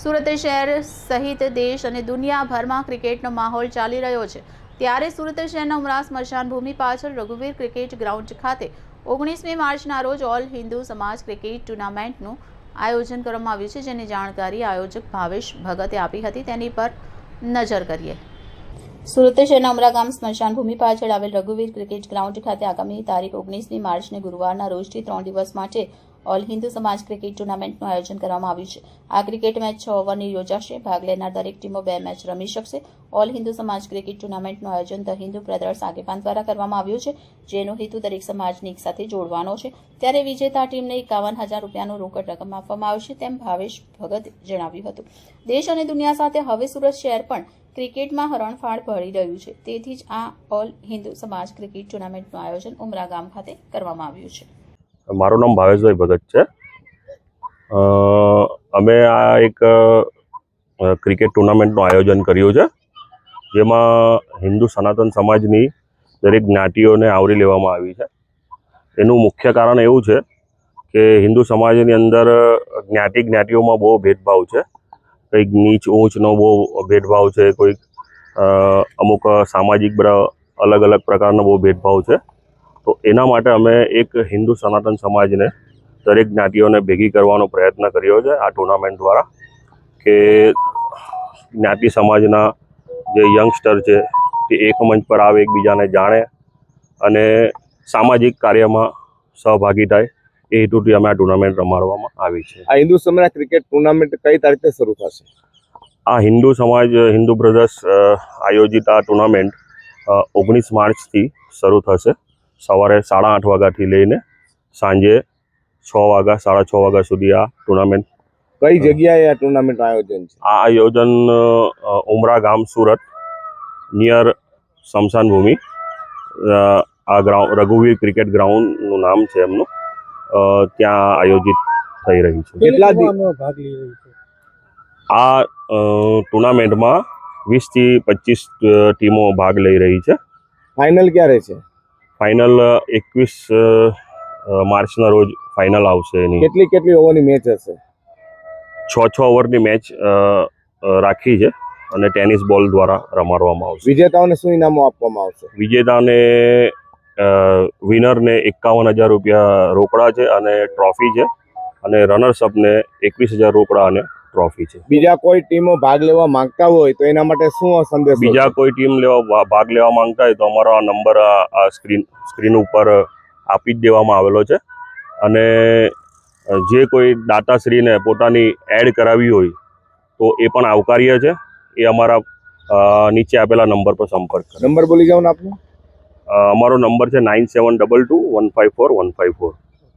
સુરત શહેર સહિત દેશ અને દુનિયાભરમાં ક્રિકેટનો માહોલ ચાલી રહ્યો છે ત્યારે સુરત શહેરના ઉમરા સ્મશાન ભૂમિ પાછળ રઘુવીર ક્રિકેટ ગ્રાઉન્ડ ખાતે 19મી માર્ચના રોજ ઓલ હિન્દુ સમાજ ક્રિકેટ ટુર્નામેન્ટનું આયોજન કરવામાં આવ્યું છે, જેની જાણકારી આયોજક ભાવેશ ભગતે આપી હતી। તેની પર નજર કરીએ। સુરત શહેરના ઉમરા ગામ સ્મશાન ભૂમિ પાછળ આવેલ રઘુવીર ક્રિકેટ ગ્રાઉન્ડ ખાતે આગામી તારીખ 19મી માર્ચને ગુરુવારના રોજથી 3 દિવસ માટે ઓલ હિન્દુ સમાજ ક્રિકેટ ટુર્નામેન્ટનું આયોજન કરવામાં આવ્યું છે। આ ક્રિકેટ મેચ 6 ઓવરની યોજાશે। ભાગ લેનાર દરેક ટીમો 2 મેચ રમી શકશે। ઓલ હિન્દુ સમાજ ક્રિકેટ ટુર્નામેન્ટનું આયોજન ધ હિન્દુ બ્રધર્સ આગેવાન દ્વારા કરવામાં આવ્યું છે, જેનો હેતુ દરેક સમાજને એક સાથે જોડવાનો છે। ત્યારે વિજેતા ટીમને 51,000 રૂપિયાનું રોકડ રકમ આપવામાં આવશે, તેમ ભાવેશ ભગતે જણાવ્યું હતું। દેશ અને દુનિયા સાથે હવે સુરત શહેર પણ ક્રિકેટમાં હરણફાળ ભળી રહ્યું છે, તેથી જ આ ઓલ હિન્દુ સમાજ ક્રિકેટ ટુર્નામેન્ટનું આયોજન ઉમરા ગામ ખાતે કરવામાં આવ્યું છે। મારું નામ ભાવેશભાઈ ભગત છે। અમે આ એક ક્રિકેટ ટુર્નામેન્ટનું આયોજન કર્યું છે, જેમાં હિન્દુ સનાતન સમાજની દરેક જ્ઞાતિઓને આવરી લેવામાં આવી છે। એનું મુખ્ય કારણ એવું છે કે હિન્દુ સમાજની અંદર જ્ઞાતિઓમાં બહુ ભેદભાવ છે। કંઈક નીચ ઊંચનો બહુ ભેદભાવ છે, કોઈક અમુક સામાજિક અલગ અલગ પ્રકારનો બહુ ભેદભાવ છે। તો એના માટે અમે એક હિન્દુ સનાતન સમાજને દરેક જ્ઞાતિઓને ભેગી કરવાનો પ્રયત્ન કર્યો છે આ ટુર્નામેન્ટ દ્વારા, કે જ્ઞાતિ સમાજના જે યંગસ્ટર છે તે એક મંચ પર આવે, એકબીજાને જાણે અને સામાજિક કાર્યમાં સહભાગી થાય, એ હેતુથી અમે આ ટુર્નામેન્ટ રમાડવામાં આવી છે। આ હિન્દુ સમાજ ક્રિકેટ ટુર્નામેન્ટ કઈ તારીખે શરૂ થશે? આ હિન્દુ બ્રધર્સ આયોજિત આ ટુર્નામેન્ટ 19 માર્ચથી શરૂ થશે। સવારે 8:30 વાગ્યાથી લઈને સાંજે 6 વાગ્યા 6:30 વાગ્યા સુધી આ ટુર્નામેન્ટ। કઈ જગ્યાએ આ ટુર્નામેન્ટ આયોજન છે? આ આયોજન ઉમરા ગામ સુરત નિયર સ્મશાન ભૂમિ, આ રઘુવીર ક્રિકેટ ગ્રાઉન્ડનું નામ છે એમનું, ત્યાં આયોજિત થઈ રહી છે। કેટલા ભાગ લઈ રહી છે આ ટુર્નામેન્ટમાં 20 થી 25 ટીમો ભાગ લઈ રહી છે। ફાઇનલ ક્યારે છે? ફાઇનલ 21 માર્ચના રોજ ફાઇનલ આવશે એની। કેટલી ઓવરની મેચ હશે? 6 ઓવરની મેચ રાખી છે અને ટેનિસ બોલ દ્વારા રમાડવામાં આવશે। વિજેતાઓને શું ઇનામો આપવામાં આવશે? વિજેતાને વિનરને 51,000 રૂપિયા રોકડા છે અને ટ્રોફી છે, અને રનર્સઅપને 21,000 રોકડા અને ટ્રોફી છે। બીજા કોઈ ટીમો ભાગ લેવા માંગતા હોય તો એના માટે શું સંદેશ? બીજા કોઈ ટીમ ભાગ લેવા માંગતા હોય તો અમારો આ નંબર આ સ્ક્રીન ઉપર આપી જ દેવામાં આવેલો છે, અને જે કોઈ દાતાશ્રીને પોતાની એડ કરાવી હોય તો એ પણ આવકાર્ય છે। એ અમારા નીચે આપેલા નંબર પર સંપર્ક કરો। નંબર બોલી જાઓ ને આપનો। અમારો નંબર છે 9722 154 154।